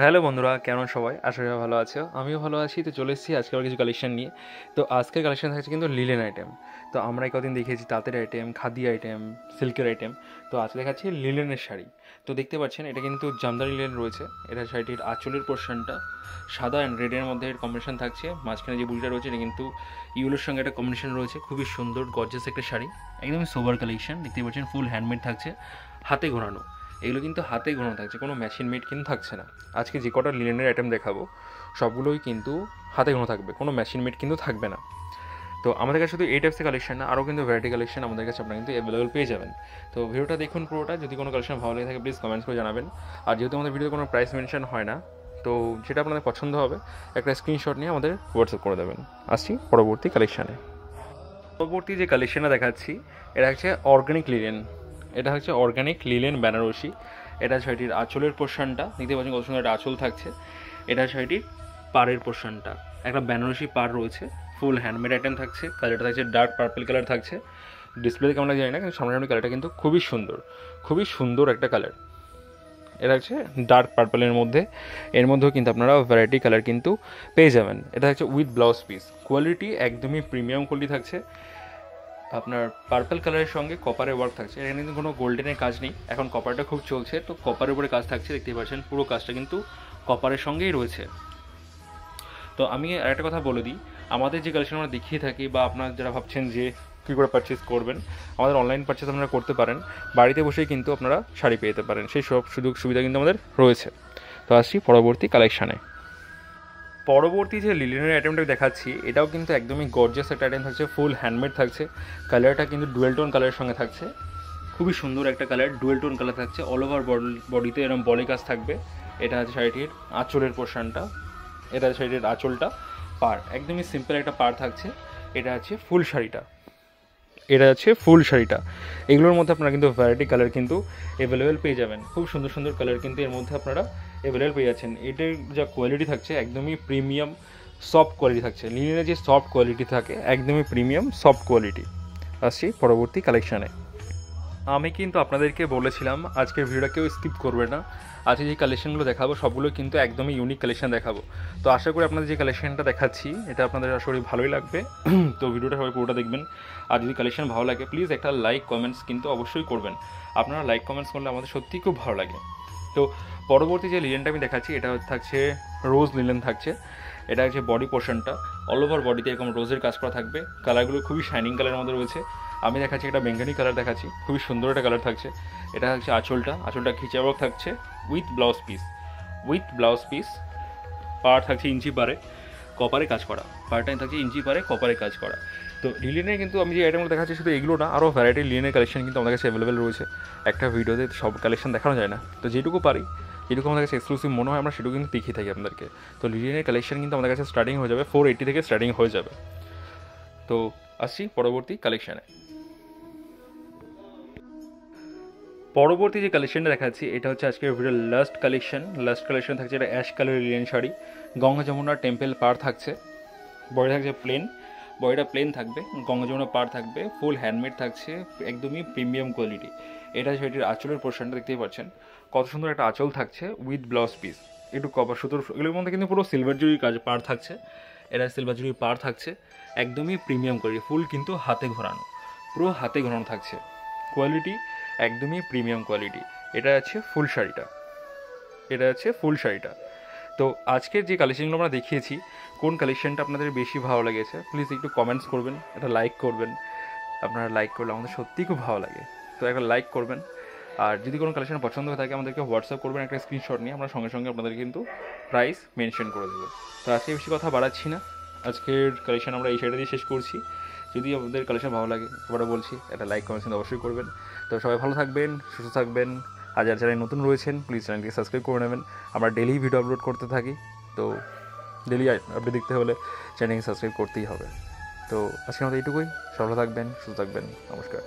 Hello বন্ধুরা, কেমন সবাই? আশা করি ভালো আছো। আমিও ভালো আছি। তো চলে এসেছি আজকে আবার কিছু কালেকশন নিয়ে। তো আজকের কালেকশন থাকছে কিন্তু লিলেন আইটেম। তো আমরা এই কদিন দেখিয়েছি তাঁতের আইটেম, খাদি আইটেম, সিল্কের আইটেম। তো আজকে দেখাচ্ছি লিলেনের শাড়ি। তো দেখতে পাচ্ছেন এটা কিন্তু জামদানি লিলেন রয়েছে। এটা শাড়িটির আঁচলের পোর্শনটা সাদা অ্যান্ড রেডের মধ্যে এর কম্বিনেশন থাকছে। মাঝখানে যে বুটিটা রয়েছে এটা কিন্তু ইউলোর সঙ্গে একটা কম্বিনেশন রয়েছে। খুবই সুন্দর গর্জিয়াস একটা শাড়ি, একদমই সোবার কালেকশন। দেখতে পাচ্ছেন ফুল হ্যান্ডমেড থাকছে, হাতে ঘোরানো। এগুলো কিন্তু হাতে ঘোরানো থাকছে, কোনো মেশিন মেড কিন্তু থাকছে না। আজকে যে কটা লিনেনের আইটেম দেখাবো সবগুলোই কিন্তু হাতে ঘোরানো থাকবে, কোনো মেশিন মেড কিন্তু থাকবে না। তো আমাদের কাছে শুধু এই টাইপসের কালেকশন না, আরও কিন্তু ভ্যারাইটি কালেকশন আমাদের কাছে আপনারা কিন্তু অ্যাভেলেবল পেয়ে যাবেন। তো ভিডিওটা দেখুন পুরোটা। যদি কোনো কালেকশন ভালো লেগে থাকে প্লিজ কমেন্টস করে জানাবেন। আর যেহেতু আমাদের ভিডিওতে কোনো প্রাইস মেনশন হয় না, তো যেটা আপনাদের পছন্দ হবে একটা স্ক্রিনশট নিয়ে আমাদের হোয়াটসঅ্যাপ করে দেবেন। আসছি পরবর্তী কালেকশানে। পরবর্তী যে কালেকশনটা দেখাচ্ছি এটা হচ্ছে অর্গানিক লিলেন। এটা হচ্ছে অর্গানিক লিলেন বেনারসি। এটা শাড়িটির আঁচলের পোর্শনটা দেখতে পাচ্ছেন, কত সুন্দর একটা আঁচল থাকছে। এটা শাড়িটির পাড়ের পোর্শনটা একটা বেনারসি পাড় রয়েছে, ফুল হ্যান্ডমেড আইটেম থাকছে। কালারটা থাকছে ডার্ক পার্পল কালার থাকছে। ডিসপ্লেতে কেমন লাগে জানি না, কিন্তু সামনাসামনি কালারটা কিন্তু খুবই সুন্দর, খুবই সুন্দর একটা কালার। এটা হচ্ছে ডার্ক পার্পলের মধ্যে। এর মধ্যেও কিন্তু আপনারা ভ্যারাইটি কালার কিন্তু পেয়ে যাবেন। এটা হচ্ছে উইথ ব্লাউজ পিস। কোয়ালিটি একদমই প্রিমিয়াম কোয়ালিটি থাকছে। আপনার পার্পল কালারের সঙ্গে কপারের ওয়ার্ক থাকছে। এখানে কিন্তু কোনো গোল্ডেনের কাজ নেই, এখন কপারটা খুব চলছে, তো কপারের উপরে কাজ থাকছে। দেখতেই পাচ্ছেন পুরো কাজটা কিন্তু কপারের সঙ্গেই রয়েছে। তো আমি আরেকটা কথা বলে দিই, আমাদের যে কালেকশন আমরা দেখিয়ে থাকি বা আপনারা যারা ভাবছেন যে কী করে পারচেস করবেন, আমাদের অনলাইন পারচেস আপনারা করতে পারেন। বাড়িতে বসেই কিন্তু আপনারা শাড়ি পেয়ে যেতে পারেন, সেই সব সুযোগ সুবিধা কিন্তু আমাদের রয়েছে। তো আসছি পরবর্তী কালেকশানে। পরবর্তী যে লিলেনের আইটেমটা দেখাচ্ছি এটাও কিন্তু একদমই গর্জিয়াস একটা আইটেম থাকছে, ফুল হ্যান্ডমেড থাকছে। কালারটা কিন্তু ডুয়েল টোন কালারের সঙ্গে থাকছে, খুবই সুন্দর একটা কালার, ডুয়েল টোন কালার থাকছে। অল ওভার বডিতে এরকম বলি কাজ থাকবে। এটা হচ্ছে শাড়িটির আঁচলের পোর্শনটা। এটা হচ্ছে শাড়িটির আঁচলটা, পাড় একদমই সিম্পল একটা পাড় থাকছে। এটা হচ্ছে ফুল শাড়িটা। এটা হচ্ছে ফুল শাড়িটা। এগুলোর মধ্যে আপনারা কিন্তু ভ্যারাইটি কালার কিন্তু অ্যাভেলেবেল পেয়ে যাবেন। খুব সুন্দর সুন্দর কালার কিন্তু এর মধ্যে আপনারা অ্যাভেলেবেল পেয়ে যাচ্ছেন। এটার যা কোয়ালিটি থাকছে একদমই প্রিমিয়াম সফট কোয়ালিটি থাকছে। লিনেনের যে সফট কোয়ালিটি থাকে একদমই প্রিমিয়াম সফট কোয়ালিটি। আসছি পরবর্তী কালেকশানে। আমি কিন্তু আপনাদেরকে বলেছিলাম আজকের ভিডিওটা কেউ স্কিপ করবে না। আজকে যে কালেকশনগুলো দেখাবো সবগুলো কিন্তু একদমই ইউনিক কালেকশন দেখাবো। তো আশা করি আপনাদের যে কালেকশনটা দেখাচ্ছি এটা আপনাদের আসলে ভালোই লাগবে। তো ভিডিওটা সবাই পুরোটা দেখবেন। আর যদি কালেকশন ভালো লাগে প্লিজ একটা লাইক কমেন্টস কিন্তু অবশ্যই করবেন। আপনারা লাইক কমেন্টস করলে আমাদের সত্যিই খুব ভালো লাগে। তো পরবর্তী যে লিলেনটা আমি দেখাচ্ছি এটা থাকছে রোজ লিলেন থাকছে। এটা হচ্ছে বডি পোর্শনটা, অল ওভার বডিতে এরকম রোজের কাজ করা থাকবে। কালারগুলো খুবই শাইনিং কালারের মধ্যে রয়েছে। আমি দেখাচ্ছি একটা বেঙ্গনি কালার দেখাচ্ছি, খুবই সুন্দর একটা কালার থাকছে। এটা হচ্ছে আঁচলটা খিচা ওয়ার্ক থাকছে উইথ ব্লাউজ পিস। পাড় থাকছে ইঞ্চি পারে কপারে কাজ করা, পাড়টাই থাকছে ইঞ্চি পারে কপারে কাজ করা। তো লিলেনের কিন্তু আমি যে আইটেমগুলো দেখাচ্ছি শুধু এগুলো না, আরও ভ্যারাইটি লিলেনের কালেকশন কিন্তু আমাদের কাছে অ্যাভেলেবেল রয়েছে। একটা ভিডিওতে সব কালেকশন দেখানো যায় না, তো যেটুকু পারি, যেটুকু আমাদের কাছে এক্সক্লুসিভ মনে হয় আমরা সেটুকু কিন্তু দেখিয়ে থাকি আপনাদেরকে। তো লিলেনের কালেকশন কিন্তু আমাদের কাছে স্টার্টিং হয়ে যাবে 480 থেকে স্টার্টিং হয়ে যাবে। তো আসছি পরবর্তী কালেকশানে। পরবর্তী যে কালেকশনটা দেখাচ্ছি এটা হচ্ছে আজকের ভিডিওর লাস্ট কালেকশন থাকছে। এটা অ্যাশ কালারের লিলেন শাড়ি, গঙ্গা যমুনা টেম্পল পাড় থাকছে। বডি থাকছে প্লেন, বডিটা প্লেন থাকবে, গঙ্গা যমুনা পাড় থাকবে, ফুল হ্যান্ডমেড থাকছে, একদমই প্রিমিয়াম কোয়ালিটি। এটা সেটির আঁচলের পোর্শনটা দেখতেই পাচ্ছেন, কত সুন্দর একটা আঁচল থাকছে উইথ ব্লাউজ পিস। একটু কপার সুতোর এগুলোর মধ্যে কিন্তু পুরো সিলভার জুড়ি কাজ পাড় থাকছে। এটা সিলভার জুড়ি পাড় থাকছে, একদমই প্রিমিয়াম কোয়ালিটি, ফুল কিন্তু হাতে ঘোরানো, পুরো হাতে ঘোরানো থাকছে। কোয়ালিটি একদমই প্রিমিয়াম কোয়ালিটি। এটা হচ্ছে ফুল শাড়িটা। তো আজকের যে কালেকশনগুলো আমরা দেখিয়েছি কোন কালেকশনটা আপনাদের বেশি ভালো লেগেছে প্লিজ একটু কমেন্টস করবেন, একটা লাইক করবেন। আপনারা লাইক করলে আমাদের সত্যিই খুব ভালো লাগে, তো একটা লাইক করবেন। আর যদি কোনো কালেকশন পছন্দ হয়ে থাকে আমাদেরকে হোয়াটসঅ্যাপ করবেন একটা স্ক্রিনশট নিয়ে, আমরা সঙ্গে সঙ্গে আপনাদের কিন্তু প্রাইস মেনশন করে দেবো। তো আজকে বেশি কথা বাড়াচ্ছি না, আজকের কালেকশন আমরা এই সাইডে দিয়ে শেষ করছি। যদি আপনাদের কালেকশন ভালো লাগে এবারে বলছি একটা লাইক কমেন্টস কিন্তু অবশ্যই করবেন। তো সবাই ভালো থাকবেন, সুস্থ থাকবেন। আর যারা চ্যানেল নতুন রয়েছেন প্লিজ চ্যানেলটিকে সাবস্ক্রাইব করে নেবেন। আমরা ডেলি ভিডিও আপলোড করতে থাকি, তো ডেলি আপডেট দেখতে হলে চ্যানেলকে সাবস্ক্রাইব করতেই হবে। তো আজকে আমাদের এইটুকুই। সবাই ভালো থাকবেন, সুস্থ থাকবেন, নমস্কার।